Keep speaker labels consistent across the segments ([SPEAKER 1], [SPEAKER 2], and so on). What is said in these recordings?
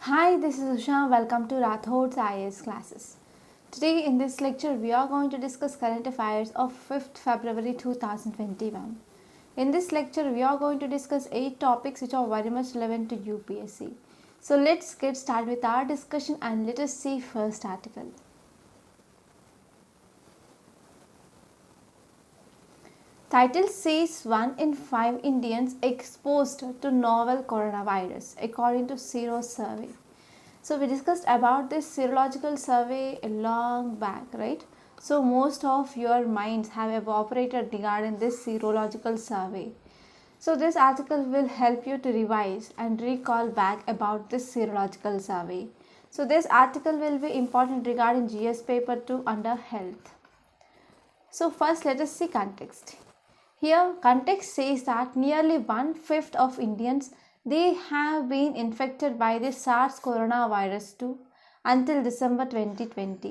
[SPEAKER 1] Hi, this is Usha. Welcome to Rathod's IAS classes. Today in this lecture, we are going to discuss current affairs of 5th February 2021. In this lecture, we are going to discuss 8 topics which are very much relevant to UPSC. So let's get started with our discussion and let us see first article. Title says 1 in 5 Indians exposed to novel coronavirus according to Sero survey. So we discussed about this serological survey a long back, right? So most of your minds have evaporated regarding this serological survey. So this article will help you to revise and recall back about this serological survey. So this article will be important regarding GS paper 2 under health. So first let us see context. Here context says that nearly 1/5 of Indians they have been infected by the SARS coronavirus 2 until December 2020,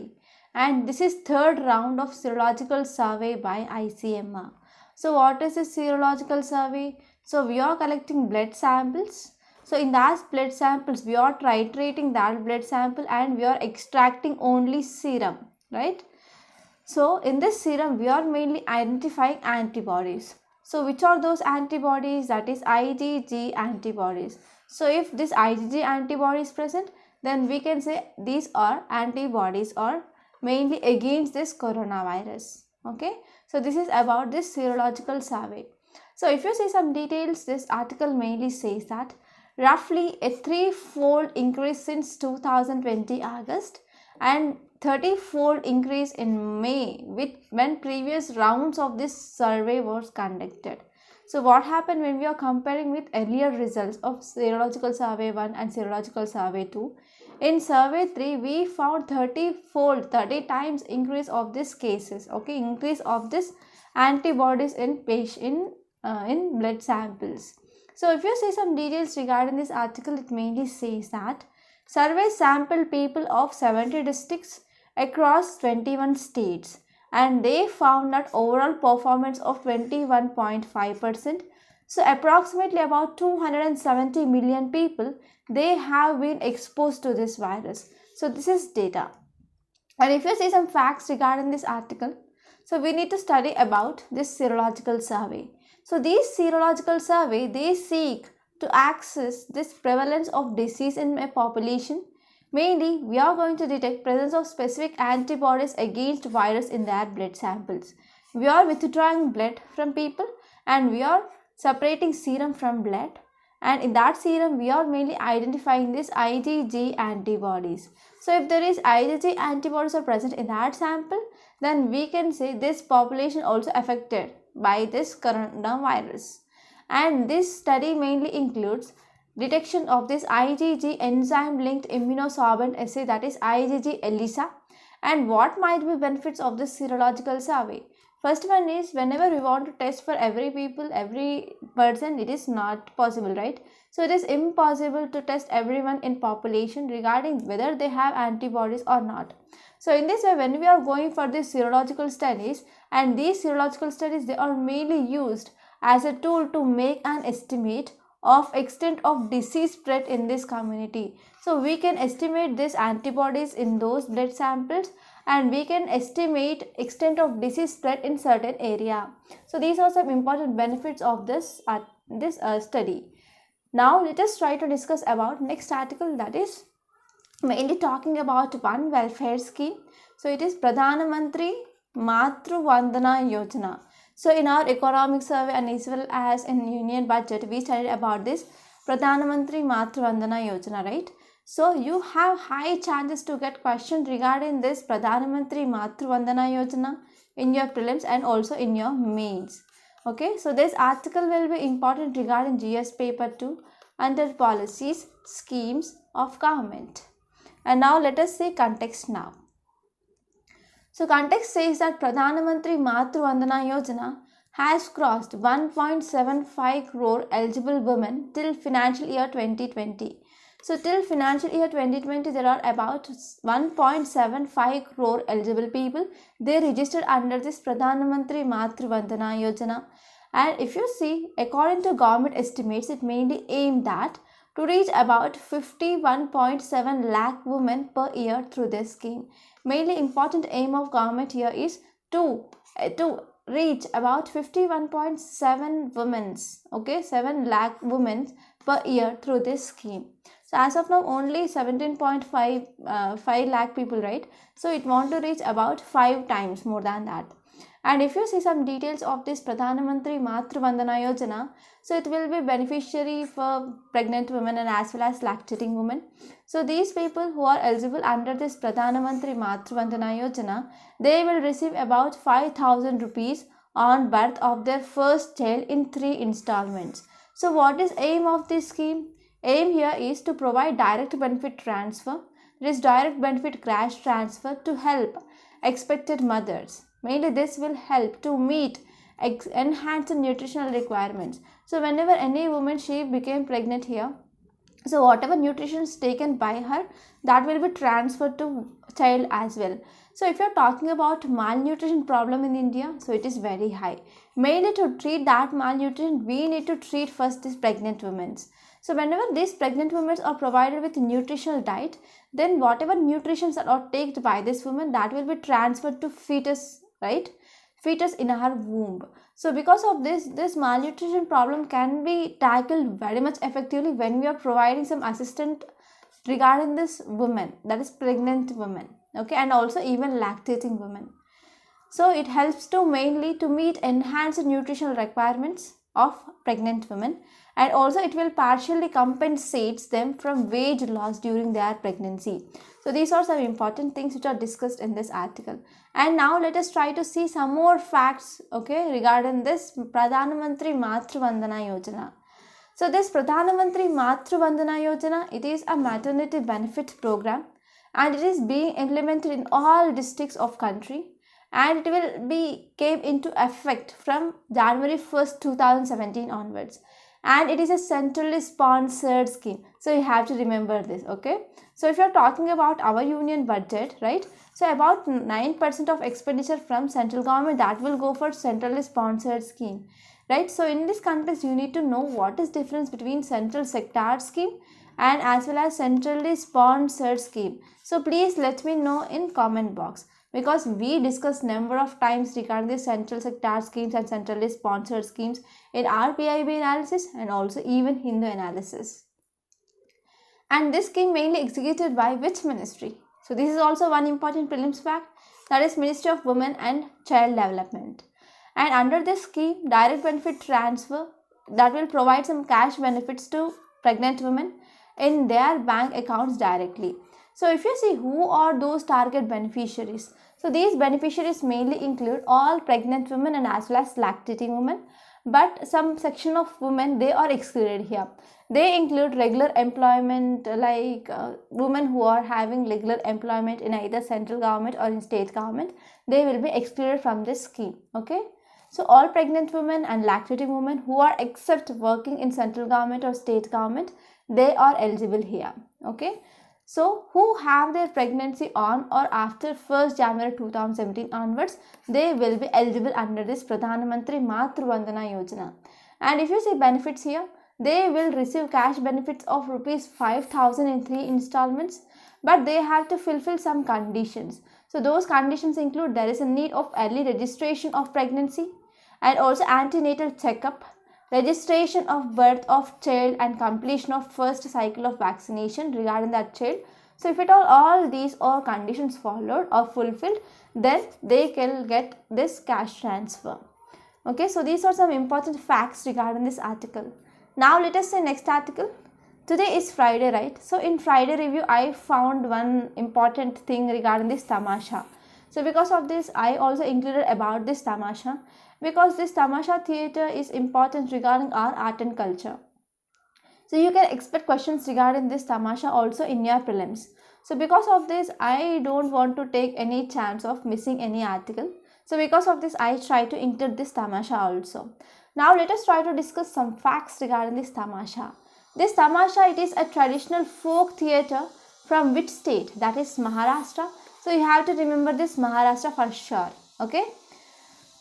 [SPEAKER 1] and this is third round of serological survey by ICMR. So what is a serological survey? So we are collecting blood samples. So in that blood samples we are titrating that blood sample and we are extracting only serum, right? So in this serum we are mainly identifying antibodies. So which are those antibodies? That is IgG antibodies. So if this IgG antibody is present, then we can say these are antibodies or mainly against this coronavirus. Okay, so this is about this serological survey. So if you see some details, this article mainly says that roughly a 3-fold increase since 2020 August and 30-fold increase in May when previous rounds of this survey was conducted. So what happened when we are comparing with earlier results of serological survey 1 and serological survey 2? In survey 3 we found 30-fold, 30 times increase of these cases, okay, increase of this antibodies in blood samples. So if you see some details regarding this article, it mainly says that survey sampled people of 70 districts across 21 states and they found that overall performance of 21.5%. So approximately about 270 million people they have been exposed to this virus. So this is data. And if you see some facts regarding this article, so we need to study about this serological survey. So these serological survey they seek to access this prevalence of disease in a population. Mainly, we are going to detect presence of specific antibodies against virus in their blood samples. We are withdrawing blood from people and we are separating serum from blood. And in that serum, we are mainly identifying this IgG antibodies. So if there is IgG antibodies are present in that sample, then we can say this population also affected by this coronavirus. And this study mainly includes detection of this IgG enzyme linked immunosorbent assay, that is IgG ELISA. And what might be benefits of this serological survey? First one is whenever we want to test for every person, it is not possible, right? So it is impossible to test everyone in population regarding whether they have antibodies or not. So in this way, when we are going for these serological studies, and these serological studies they are mainly used as a tool to make an estimate of extent of disease spread in this community. So we can estimate this antibodies in those blood samples and we can estimate extent of disease spread in certain area. So these are some important benefits of this study. Now let us try to discuss about next article, that is mainly talking about one welfare scheme. So it is Pradhan Mantri Matru Vandana Yojana. So in our economic survey and as well as in union budget, we studied about this Pradhan Mantri Matru Vandana Yojana, right? So you have high chances to get questions regarding this Pradhan Mantri Matru Vandana Yojana in your prelims and also in your mains. Okay, so this article will be important regarding GS paper 2 under policies, schemes of government. And now let us see context now. So context says that Pradhan Mantri Matru Vandana Yojana has crossed 1.75 crore eligible women till financial year 2020. So till financial year 2020 there are about 1.75 crore eligible people. They registered under this Pradhan Mantri Matru Vandana Yojana. And if you see, according to government estimates, it mainly aimed at to reach about 51.7 lakh women per year through this scheme. Mainly important aim of government here is to reach about 51.7 women's, okay, 7 lakh women per year through this scheme. So as of now only 17.5 lakh people, right? So it want to reach about 5 times more than that. And if you see some details of this Pradhan Mantri Matru Vandana Yojana, so it will be beneficiary for pregnant women and as well as lactating women. So these people who are eligible under this Pradhan Mantri Matru Vandana Yojana, they will receive about 5,000 rupees on birth of their first child in 3 installments. So what is aim of this scheme? Aim here is to provide direct benefit transfer, that is direct benefit cash transfer to help expected mothers. Mainly this will help to meet enhanced nutritional requirements. So whenever any woman she became pregnant here, so whatever nutrition is taken by her, that will be transferred to child as well. So if you're talking about malnutrition problem in India, so it is very high. Mainly to treat that malnutrition, we need to treat first these pregnant women. So whenever these pregnant women are provided with nutritional diet, then whatever nutritions are taken by this woman, that will be transferred to fetus, right? Fetus in her womb. So because of this malnutrition problem can be tackled very much effectively when we are providing some assistance regarding this woman, that is pregnant women, okay, and also even lactating women. So it helps to mainly to meet enhanced nutritional requirements of pregnant women, and also it will partially compensate them from weight loss during their pregnancy. So these are some important things which are discussed in this article. And now let us try to see some more facts, okay, regarding this Pradhan Mantri Matru Vandana Yojana. So this Pradhan Mantri Matru Vandana Yojana, it is a maternity benefit program and it is being implemented in all districts of country, and it will be came into effect from January 1st, 2017 onwards. And it is a centrally sponsored scheme. So you have to remember this, okay? So if you're talking about our union budget, right? So about 9% of expenditure from central government, that will go for centrally sponsored scheme, right? So in this context, you need to know what is difference between central sector scheme and as well as centrally sponsored scheme. So please let me know in comment box, because we discussed number of times regarding the central sector schemes and centrally sponsored schemes in our PIB analysis and also even Hindu analysis. And this scheme mainly executed by which ministry? So this is also one important prelims fact, that is Ministry of Women and Child Development. And under this scheme, direct benefit transfer, that will provide some cash benefits to pregnant women in their bank accounts directly. So if you see who are those target beneficiaries, so these beneficiaries mainly include all pregnant women and as well as lactating women, but some section of women, they are excluded here. They include regular employment, like women who are having regular employment in either central government or in state government, they will be excluded from this scheme, okay? So all pregnant women and lactating women who are except working in central government or state government, they are eligible here, okay? So who have their pregnancy on or after 1st January 2017 onwards, they will be eligible under this Pradhan Mantri Matru Vandana Yojana. And if you see benefits here, they will receive cash benefits of rupees 5,000 in 3 installments, but they have to fulfill some conditions. So those conditions include there is a need of early registration of pregnancy and also antenatal checkup, registration of birth of child and completion of first cycle of vaccination regarding that child. So if at all these are conditions followed or fulfilled, then they can get this cash transfer. Okay, so these are some important facts regarding this article. Now let us say next article. Today is Friday, right? So in Friday review, I found one important thing regarding this tamasha. So because of this, I also included about this tamasha, because this tamasha theatre is important regarding our art and culture. So you can expect questions regarding this tamasha also in your prelims. So because of this, I don't want to take any chance of missing any article. So because of this, I try to include this tamasha also. Now let us try to discuss some facts regarding this tamasha. This tamasha, it is a traditional folk theatre from which state? That is Maharashtra. So you have to remember this Maharashtra for sure, okay?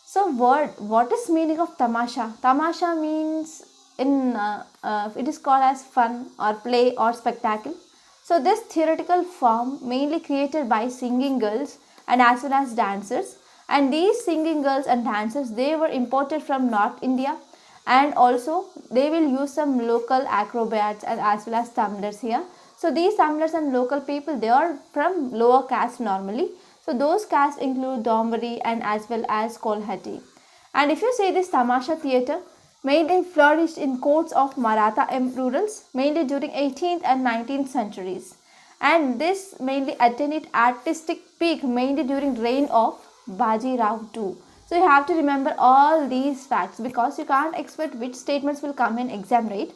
[SPEAKER 1] So what is meaning of tamasha? Tamasha means it is called as fun or play or spectacle. So this theoretical form mainly created by singing girls and as well as dancers, and these singing girls and dancers, they were imported from North India, and also they will use some local acrobats and as well as tumblers here. So these tumblers and local people, they are from lower caste normally. So those castes include Dombari and as well as Kolhati. And if you see this Tamasha theatre, mainly flourished in courts of Maratha rurals, mainly during 18th and 19th centuries. And this mainly attained its artistic peak mainly during reign of Baji Rao II. So you have to remember all these facts because you can't expect which statements will come in exam, right?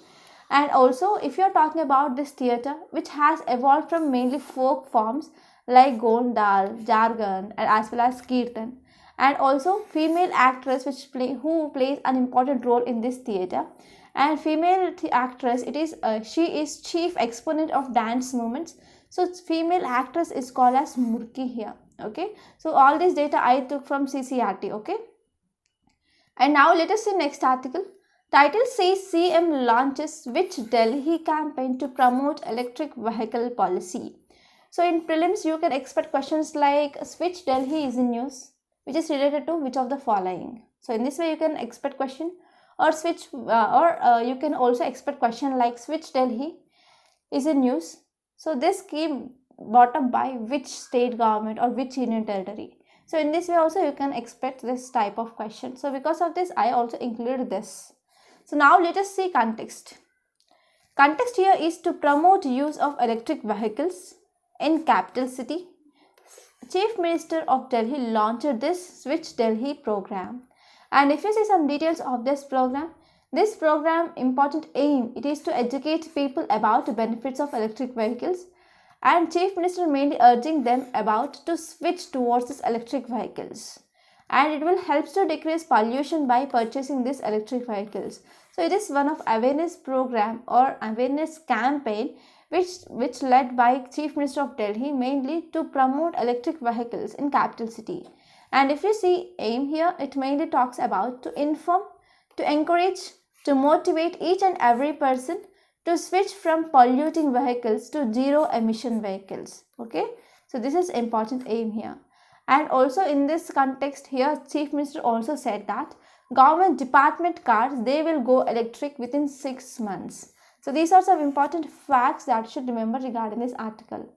[SPEAKER 1] And also if you are talking about this theatre which has evolved from mainly folk forms like Gondal, Jargon and as well as Kirtan, and also female actress who plays an important role in this theatre. And female actress, she is chief exponent of dance movements. So female actress is called as Murki here. Okay, so all this data I took from CCRT. Okay, and now let us see next article. Title says CM launches which Delhi campaign to promote electric vehicle policy. So in prelims you can expect questions like which Delhi is in news, which is related to which of the following. So in this way you can expect question, or you can also expect question like which Delhi is in news. So this scheme brought up by which state government or which union territory. So in this way also you can expect this type of question. So because of this I also included this. So now let us see context. Context here is to promote use of electric vehicles in capital city. Chief Minister of Delhi launched this Switch Delhi program. And if you see some details of this program important aim, it is to educate people about the benefits of electric vehicles, and Chief Minister mainly urging them about to switch towards these electric vehicles, and it will help to decrease pollution by purchasing these electric vehicles. So it is one of awareness program or awareness campaign which led by Chief Minister of Delhi mainly to promote electric vehicles in capital city. And if you see aim here, it mainly talks about to inform, to encourage, to motivate each and every person to switch from polluting vehicles to zero emission vehicles. Okay, so this is important aim here. And also in this context here, Chief Minister also said that government department cars, they will go electric within 6 months. So these are some important facts that you should remember regarding this article.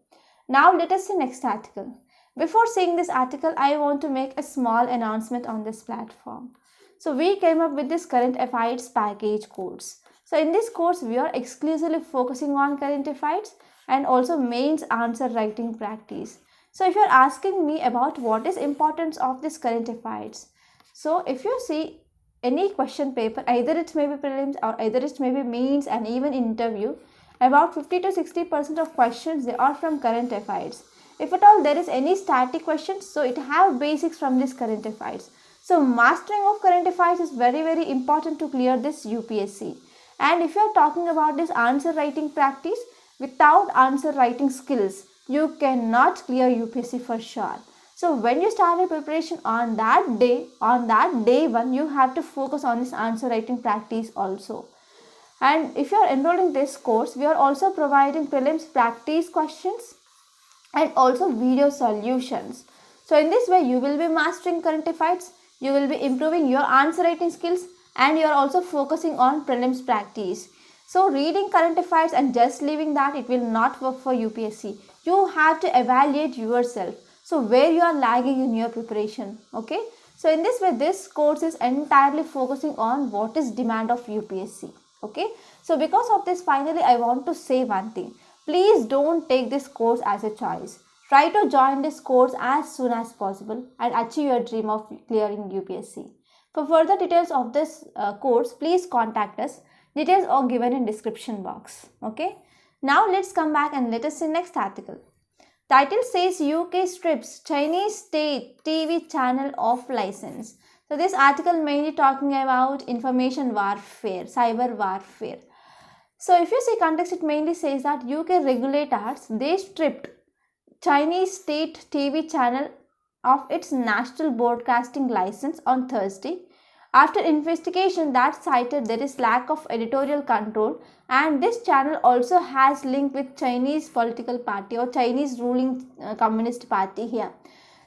[SPEAKER 1] Now let us see next article. Before seeing this article, I want to make a small announcement on this platform. So we came up with this current affairs package course. So in this course, we are exclusively focusing on current affairs and also mains answer writing practice. So if you are asking me about what is importance of this current affairs, so if you see any question paper, either it may be prelims or either it may be mains and even interview, about 50 to 60% of questions they are from current affairs. If at all there is any static questions, so it have basics from this current affairs. So mastering of current affairs is very important to clear this UPSC. And if you are talking about this answer writing practice, without answer writing skills, you cannot clear UPSC for sure. So when you start a preparation on that day one, you have to focus on this answer writing practice also. And if you are enrolled in this course, we are also providing prelims practice questions and also video solutions. So in this way, you will be mastering current affairs, you will be improving your answer writing skills, and you are also focusing on prelims practice. So reading current affairs and just leaving that, it will not work for UPSC. You have to evaluate yourself. So where you are lagging in your preparation. Okay. So in this way, this course is entirely focusing on what is demand of UPSC. Okay. So because of this, finally, I want to say one thing. Please don't take this course as a choice. Try to join this course as soon as possible and achieve your dream of clearing UPSC. For further details of this course, please contact us. Details are given in description box. Okay. Now let's come back and let us see next article. Title says UK strips Chinese state TV channel off license. So this article mainly talking about information warfare, cyber warfare. So if you see context, it mainly says that UK regulators, they stripped Chinese state TV channel of its national broadcasting license on Thursday After investigation that cited there is lack of editorial control, and this channel also has link with Chinese political party or Chinese ruling communist party here.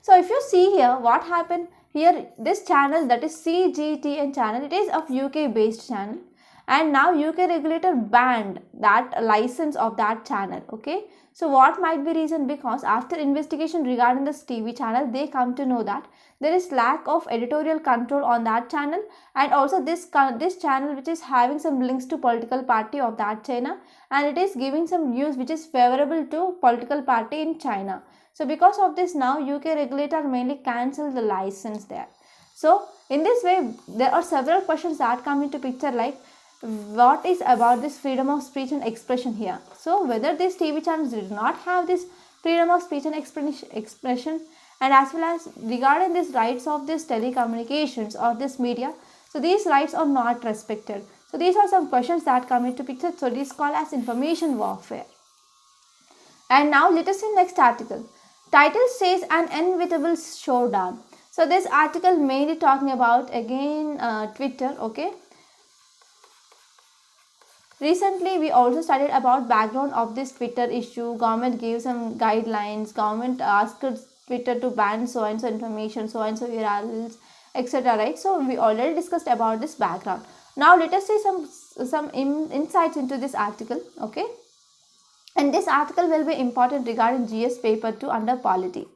[SPEAKER 1] So if you see here what happened here, this channel, that is CGTN channel, it is of UK based channel, and now UK regulator banned that license of that channel. Okay, so what might be reason? Because after investigation regarding this TV channel, they come to know that there is lack of editorial control on that channel, and also this channel which is having some links to political party of that China, and it is giving some news which is favorable to political party in China. So because of this, now UK regulator mainly cancelled the license there. So in this way, there are several questions that come into picture, like what is about this freedom of speech and expression here. So whether these TV channels did not have this freedom of speech and expression, and as well as regarding these rights of this telecommunications or this media, so these rights are not respected. So these are some questions that come into picture. So this is called as information warfare. And now let us see next article. Title says an inevitable showdown. So this article mainly talking about again Twitter. Okay. Recently, we also studied about background of this Twitter issue. Government gave some guidelines. Government asked Twitter to ban so and so information, so and so URLs, etc. Right? So we already discussed about this background. Now let us see some insights into this article. Okay, and this article will be important regarding GS paper 2 under polity.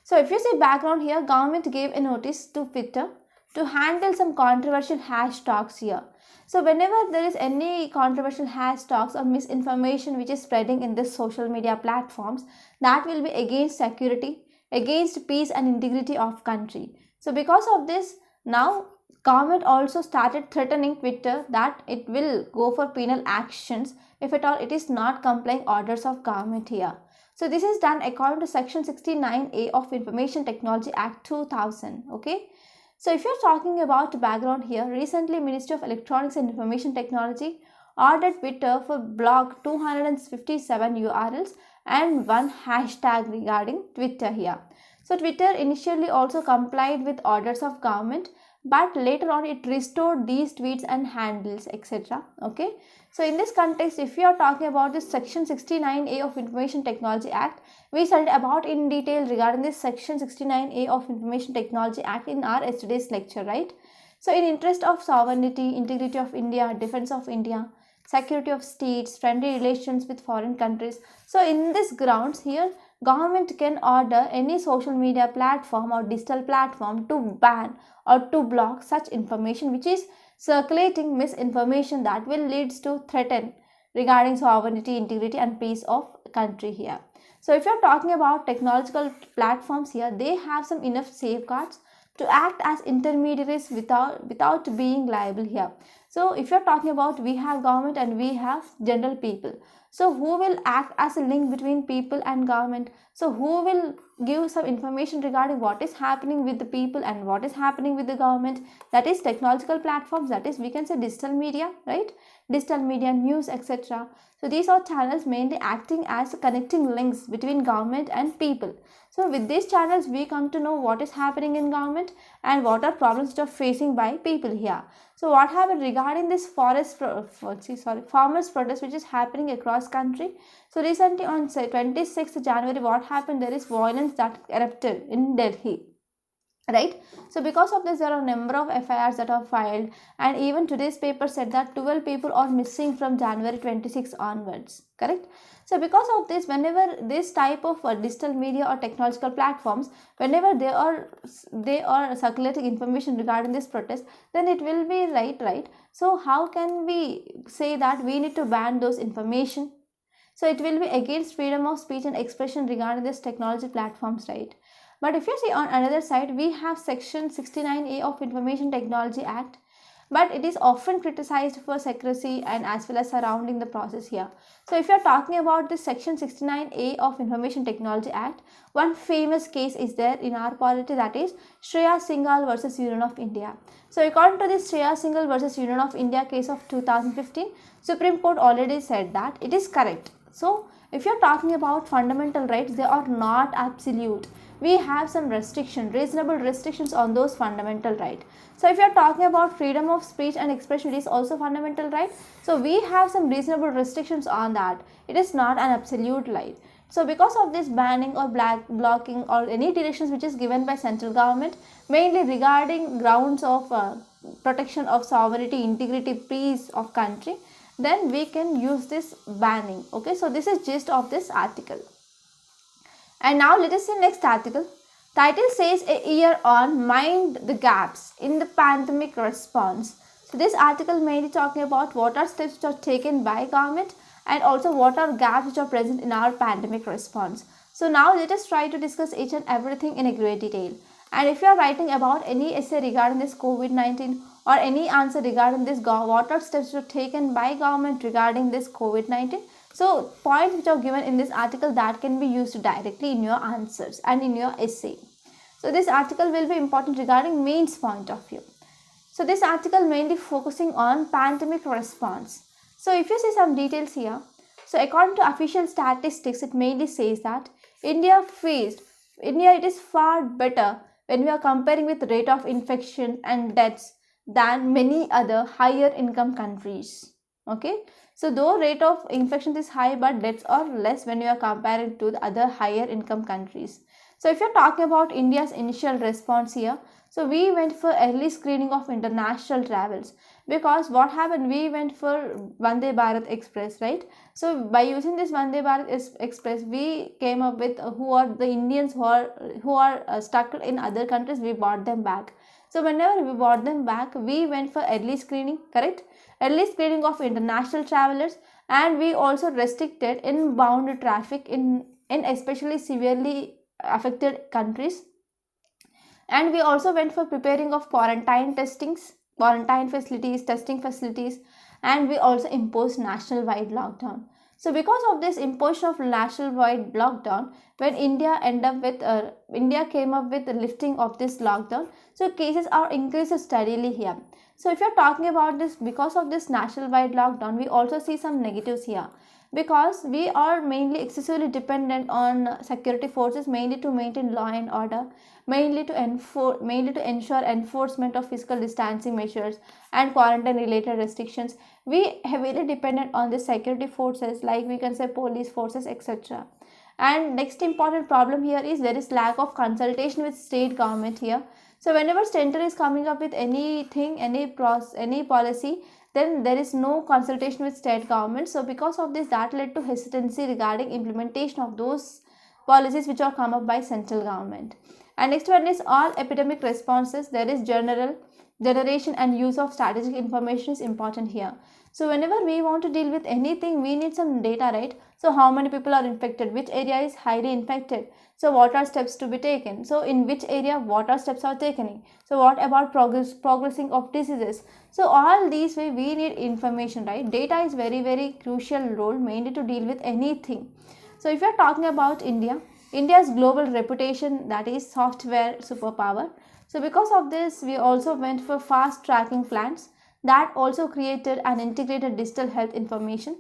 [SPEAKER 1] So if you see background here, government gave a notice to Twitter to handle some controversial hashtags here. So whenever there is any controversial hashtags or misinformation which is spreading in this social media platforms, that will be against security, against peace and integrity of country. So because of this, now government also started threatening Twitter that it will go for penal actions if at all it is not complying orders of government here. So this is done according to section 69A of Information Technology Act 2000. Okay. So if you're talking about background here, recently Ministry of Electronics and Information Technology ordered Twitter for block 257 URLs and one hashtag regarding Twitter here. So Twitter initially also complied with orders of government, but later on it restored these tweets and handles, etc. Okay. So in this context, if we are talking about this section 69A of Information Technology Act, we studied about in detail regarding this section 69A of Information Technology Act in our yesterday's lecture, right? So in interest of sovereignty, integrity of India, defense of India, security of states, friendly relations with foreign countries. So in this grounds here, government can order any social media platform or digital platform to ban or to block such information which is circulating misinformation that will lead to threaten regarding sovereignty, integrity and peace of country here. So if you're talking about technological platforms here, they have some enough safeguards to act as intermediaries without being liable here. So if you're talking about, we have government and we have general people. So who will act as a link between people and government? So who will give some information regarding what is happening with the people and what is happening with the government? That is technological platforms, that is we can say digital media, right? Digital media, news, etc. So these are channels mainly acting as connecting links between government and people. So with these channels, we come to know what is happening in government and what are problems that are facing by people here. So what happened regarding this farmers protest which is happening across country. So recently on 26th January, what happened? There is violence that erupted in Delhi. Right. So because of this, there are a number of FIRs that are filed, and even today's paper said that 12 people are missing from January 26 onwards. Correct. So because of this, whenever this type of digital media or technological platforms, whenever they are circulating information regarding this protest, then it will be right. So how can we say that we need to ban those information? So it will be against freedom of speech and expression regarding this technology platforms, right? But if you see on another side, we have section 69A of Information Technology Act, but it is often criticized for secrecy and as well as surrounding the process here. So if you are talking about this section 69A of Information Technology Act, one famous case is there in our polity, that is Shreya Singhal versus Union of India. So according to this Shreya Singhal versus Union of India case of 2015, Supreme Court already said that it is correct. So if you're talking about fundamental rights, they are not absolute. We have some reasonable restrictions on those fundamental rights. So if you're talking about freedom of speech and expression, it is also fundamental right. So we have some reasonable restrictions on that. It is not an absolute right. So because of this banning or blocking or any directions which is given by central government, mainly regarding grounds of protection of sovereignty, integrity, peace of country, then we can use this banning. Okay, so this is gist of this article. And now let us see next article. Title says a year on mind the gaps in the pandemic response. So this article mainly talking about what are steps which are taken by government and also what are gaps which are present in our pandemic response. So now let us try to discuss each and everything in a great detail. And if you are writing about any essay regarding this COVID-19 or any answer regarding this, what are steps which are taken by government regarding this COVID-19, so points which are given in this article that can be used directly in your answers and in your essay. So this article will be important regarding mains point of view. So this article mainly focusing on pandemic response. So if you see some details here, so according to official statistics, it mainly says that India it is far better when we are comparing with rate of infection and deaths than many other higher income countries. Okay, so though rate of infection is high, but deaths are less when you are comparing to the other higher income countries. So if you're talking about India's initial response here, so we went for early screening of international travels, because what happened, we went for Vande Bharat Express, right? So by using this Vande Bharat Express, we came up with who are the Indians who are stuck in other countries, we brought them back. So whenever we brought them back, we went for early screening, correct? Early screening of international travelers, and we also restricted inbound traffic in especially severely affected countries. And we also went for preparing of quarantine facilities, testing facilities, and we also imposed national wide lockdown. So because of this imposition of national wide lockdown, when India came up with the lifting of this lockdown, so cases are increased steadily here. So if you're talking about this, because of this national wide lockdown, we also see some negatives here, because we are mainly excessively dependent on security forces, mainly to maintain law and order, mainly to ensure enforcement of physical distancing measures and quarantine related restrictions. We heavily dependent on the security forces, like we can say police forces, etc. And next important problem here is there is lack of consultation with state government here. So whenever center is coming up with anything, any policy, then there is no consultation with state government. So because of this, that led to hesitancy regarding implementation of those policies which are come up by central government. And next one is all epidemic responses. There is generation and use of strategic information is important here. So whenever we want to deal with anything, we need some data, right? So how many people are infected, which area is highly infected, so what are steps to be taken, so in which area what are steps are taken, so what about progressing of diseases. So all these way we need information, right? Data is very crucial role mainly to deal with anything. So if you are talking about India's global reputation, that is software superpower. So because of this, we also went for fast tracking plans that also created an integrated digital health information.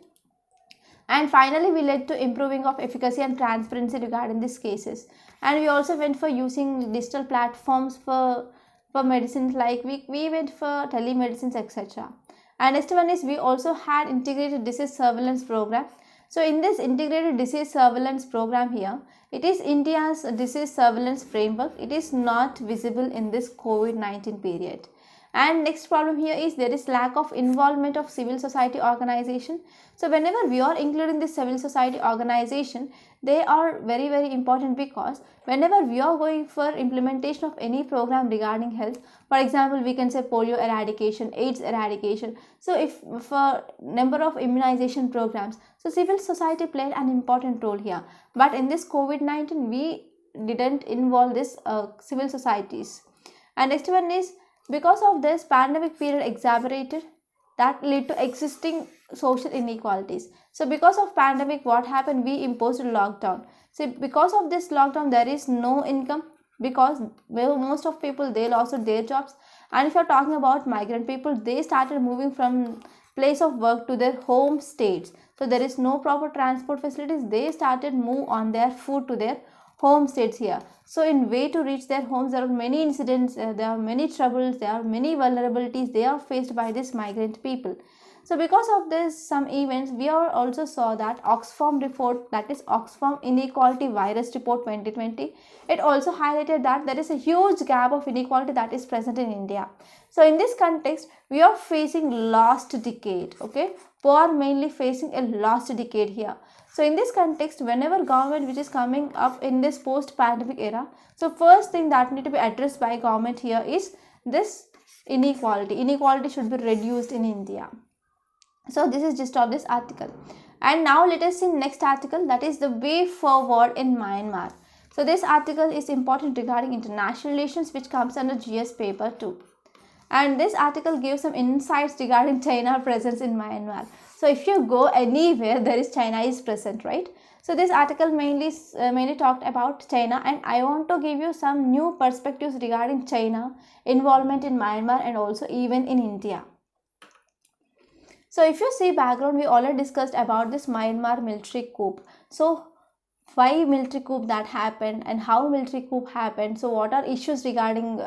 [SPEAKER 1] And finally, we led to improving of efficacy and transparency regarding these cases. And we also went for using digital platforms for medicines, like we went for telemedicines, etc. And next one is we also had integrated disease surveillance program. So in this integrated disease surveillance program here, it is India's disease surveillance framework. It is not visible in this COVID-19 period. And next problem here is there is lack of involvement of civil society organization. So whenever we are including this civil society organization, they are very important, because whenever we are going for implementation of any program regarding health, for example, we can say polio eradication, AIDS eradication. So if for number of immunization programs, so civil society played an important role here. But in this COVID-19, we didn't involve this civil societies. And next one is because of this pandemic period exacerbated that led to existing social inequalities. So because of pandemic, what happened, we imposed a lockdown. So because of this lockdown, there is no income, because most of people, they lost their jobs. And if you're talking about migrant people, they started moving from place of work to their home states. So there is no proper transport facilities. They started move on their foot to their home states here. So in way to reach their homes, there are many incidents, there are many troubles, there are many vulnerabilities they are faced by these migrant people. So because of this, some events, we also saw that Oxfam report, that is Oxfam Inequality Virus Report 2020, it also highlighted that there is a huge gap of inequality that is present in India. So in this context, we are facing lost decade, okay? Poor mainly facing a lost decade here. So in this context, whenever government which is coming up in this post-pandemic era, so first thing that need to be addressed by government here is this inequality. Inequality should be reduced in India. So this is just of this article. And now let us see next article, that is the way forward in Myanmar. So this article is important regarding international relations, which comes under GS paper 2. And this article gives some insights regarding China presence in Myanmar. So if you go anywhere, there is China is present, right? So this article mainly talked about China, and I want to give you some new perspectives regarding China involvement in Myanmar and also even in India. So if you see background, we already discussed about this Myanmar military coup. So why military coup that happened and how military coup happened. So what are issues regarding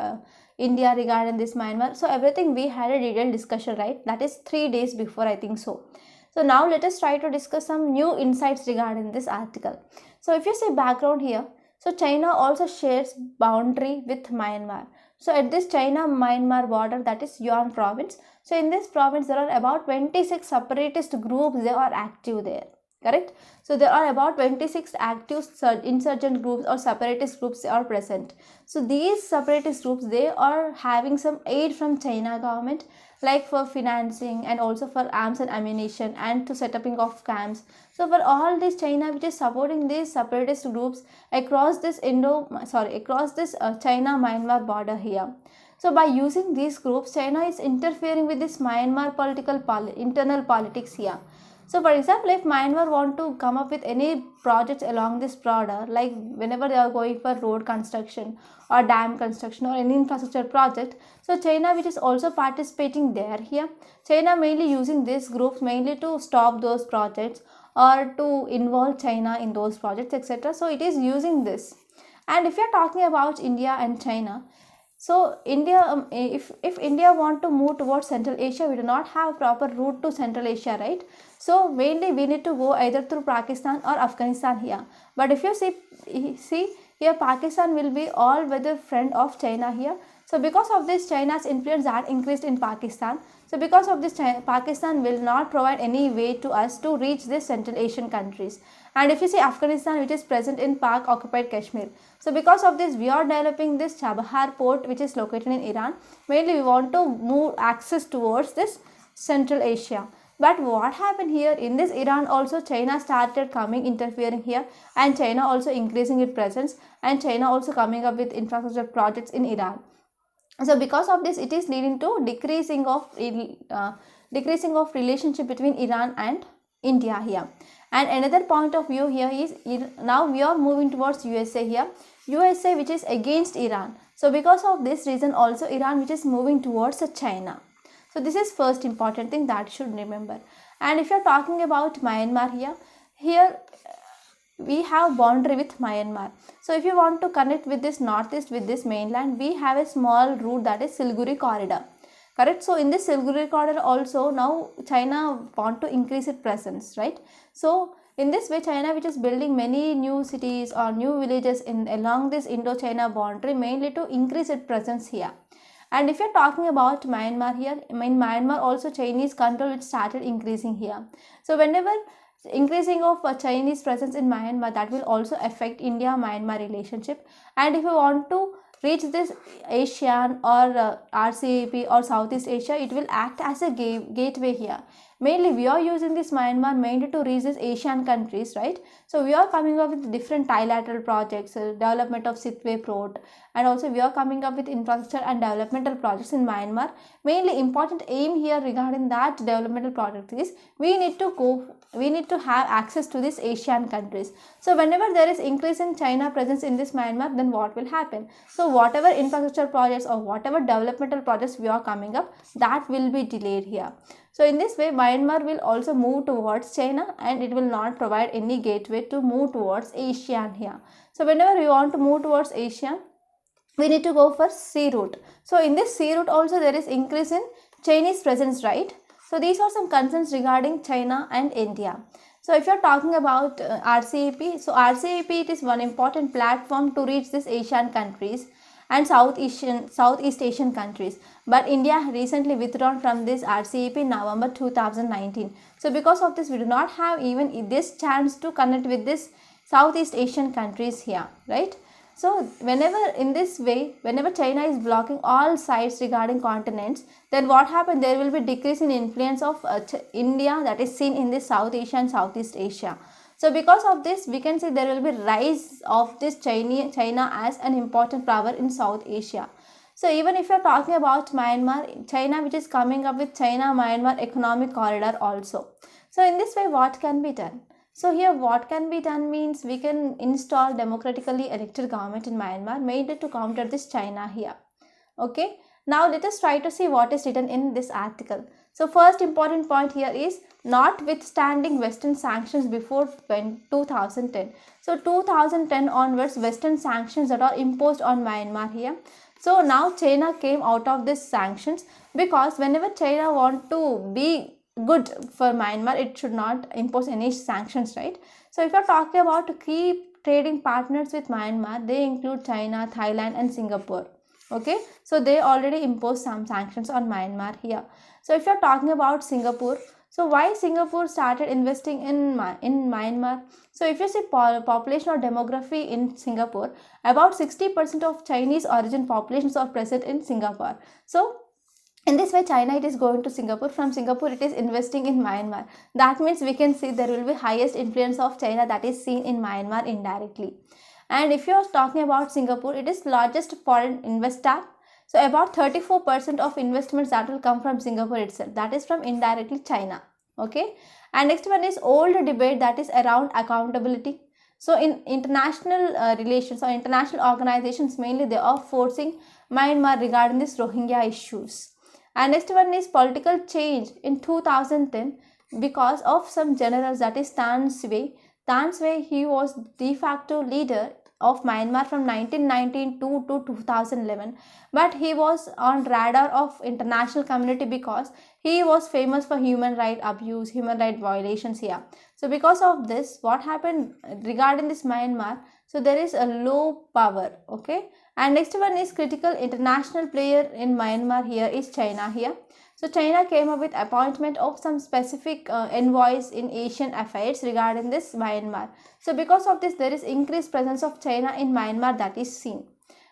[SPEAKER 1] India regarding this Myanmar. So everything we had a detailed discussion, right? That is 3 days before, I think so. So now let us try to discuss some new insights regarding this article. So if you see background here, so China also shares boundary with Myanmar. So at this China-Myanmar border, that is Yunnan province. So in this province, there are about 26 separatist groups, they are active there. Correct? So there are about 26 active insurgent groups or separatist groups are present. So these separatist groups, they are having some aid from China government, like for financing and also for arms and ammunition and to setting of camps. So for all this, China which is supporting these separatist groups across this China-Myanmar border here. So by using these groups, China is interfering with this Myanmar internal politics here. So for example, if Myanmar want to come up with any projects along this border, like whenever they are going for road construction or dam construction or any infrastructure project, so China which is also participating there here, China mainly using these groups mainly to stop those projects or to involve China in those projects, etc. So it is using this. And if you are talking about India and China, so India, if India want to move towards Central Asia, we do not have proper route to Central Asia, right? So mainly we need to go either through Pakistan or Afghanistan here. But if you see here, Pakistan will be all weather friend of China here. So because of this, China's influence that increased in Pakistan. So because of this, Pakistan will not provide any way to us to reach these Central Asian countries. And if you see Afghanistan, which is present in Pak occupied Kashmir. So because of this, we are developing this Chabahar port, which is located in Iran. Mainly we want to move access towards this Central Asia. But what happened here in this Iran also, China started interfering here, and China also increasing its presence, and China also coming up with infrastructure projects in Iran. So because of this, it is leading to decreasing of relationship between Iran and India here. And another point of view here is, now we are moving towards USA here, USA which is against Iran. So because of this reason also, Iran which is moving towards China. So this is first important thing that you should remember. And if you are talking about Myanmar here we have boundary with Myanmar. So if you want to connect with this northeast with this mainland, we have a small route, that is Siliguri corridor. Correct? So in this Siliguri corridor also, now China want to increase its presence, right? So in this way, China which is building many new cities or new villages along this Indo-China boundary, mainly to increase its presence here. And if you are talking about Myanmar here, in Myanmar also Chinese control which started increasing here. So whenever increasing of Chinese presence in Myanmar, that will also affect India-Myanmar relationship. And if you want to reach this ASEAN or RCEP or Southeast Asia, it will act as a gateway here. Mainly we are using this Myanmar mainly to reach these Asian countries, right? So we are coming up with different trilateral projects, development of Sitwe port, and also we are coming up with infrastructure and developmental projects in Myanmar. Mainly important aim here regarding that developmental project is we need to have access to these Asian countries. So whenever there is increase in China presence in this Myanmar, then what will happen? So whatever infrastructure projects or whatever developmental projects we are coming up, that will be delayed here. So in this way, Myanmar will also move towards China, and it will not provide any gateway to move towards ASEAN here. So whenever we want to move towards ASEAN, we need to go for sea route. So in this sea route also there is increase in Chinese presence, right? So these are some concerns regarding China and India. So if you are talking about RCEP, so RCEP, it is one important platform to reach these Asian countries and Southeast Asian countries. But India recently withdrawn from this RCEP in November 2019. So because of this, we do not have even this chance to connect with this Southeast Asian countries here, right? So whenever in this way, whenever China is blocking all sides regarding continents, then what happened? There will be decrease in influence of India that is seen in this South Asia and Southeast Asia. So because of this, we can say there will be rise of this China as an important power in South Asia. So even if you are talking about Myanmar, China which is coming up with China-Myanmar economic corridor also. So in this way, what can be done? So here what can be done means we can install democratically elected government in Myanmar made to counter this China here. Okay. Now let us try to see what is written in this article. So first important point here is notwithstanding Western sanctions before 2010. So 2010 onwards, Western sanctions that are imposed on Myanmar here. So now China came out of these sanctions because whenever China want to be good for Myanmar, it should not impose any sanctions, right? So if you are talking about key trading partners with Myanmar, they include China, Thailand and Singapore. Okay, so they already imposed some sanctions on Myanmar here. So if you are talking about Singapore, so why Singapore started investing in Myanmar? So if you see population or demography in Singapore, about 60% of Chinese origin populations are present in Singapore. So in this way, China it is going to Singapore. From Singapore, it is investing in Myanmar. That means we can see there will be highest influence of China that is seen in Myanmar indirectly. And if you are talking about Singapore, it is largest foreign investor. So about 34% of investments that will come from Singapore itself. That is from indirectly China. Okay. And next one is old debate that is around accountability. So in international relations or international organizations, mainly they are forcing Myanmar regarding this Rohingya issues. And next one is political change in 2010 because of some generals, that is Tan Swe. Tan Swe, he was de facto leader of Myanmar from 1992 to 2011, but he was on radar of international community because he was famous for human right abuse, human right violations here. So because of this, what happened regarding this Myanmar? So there is a low power. Okay. And next one is critical international player in Myanmar here is China here. So China came up with appointment of some specific envoys in Asian affairs regarding this Myanmar. So because of this, there is increased presence of China in Myanmar that is seen.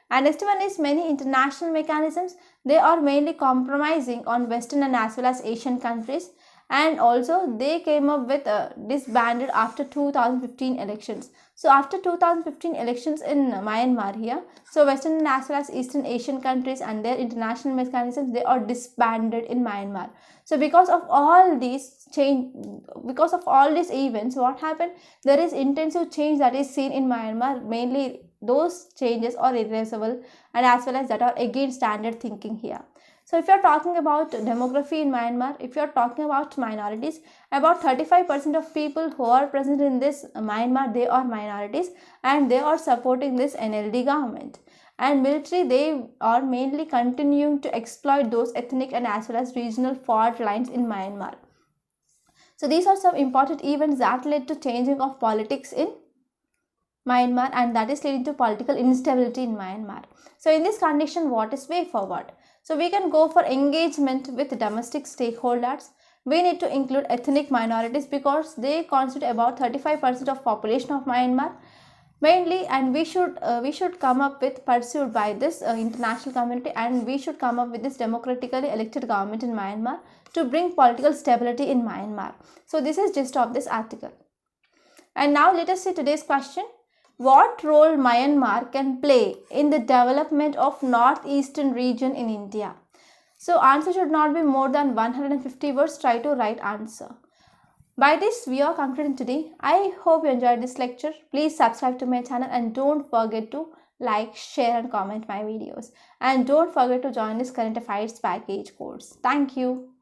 [SPEAKER 1] And next one is many international mechanisms. They are mainly compromising on Western and as well as Asian countries. And also they came up with disbanded after 2015 elections. So after 2015 elections in Myanmar here, so Western and as well as Eastern Asian countries and their international mechanisms, they are disbanded in Myanmar. So because of all these because of all these events, what happened? There is intensive change that is seen in Myanmar. Mainly those changes are irreversible and as well as that are against standard thinking here. So if you are talking about demography in Myanmar, if you are talking about minorities, about 35% of people who are present in this Myanmar, they are minorities and they are supporting this NLD government. And military, they are mainly continuing to exploit those ethnic and as well as regional fault lines in Myanmar. So these are some important events that led to changing of politics in Myanmar, and that is leading to political instability in Myanmar. So in this condition, what is way forward? So we can go for engagement with domestic stakeholders. We need to include ethnic minorities because they constitute about 35% of population of Myanmar mainly, and we should come up with pursued by this international community, and we should come up with this democratically elected government in Myanmar to bring political stability in Myanmar. So this is gist of this article. And now let us see today's question. What role Myanmar can play in the development of northeastern region in India? So answer should not be more than 150 words. Try to write answer. By this, we are concluding today. I hope you enjoyed this lecture. Please subscribe to my channel and don't forget to like, share and comment my videos. And don't forget to join this current affairs package course. Thank you.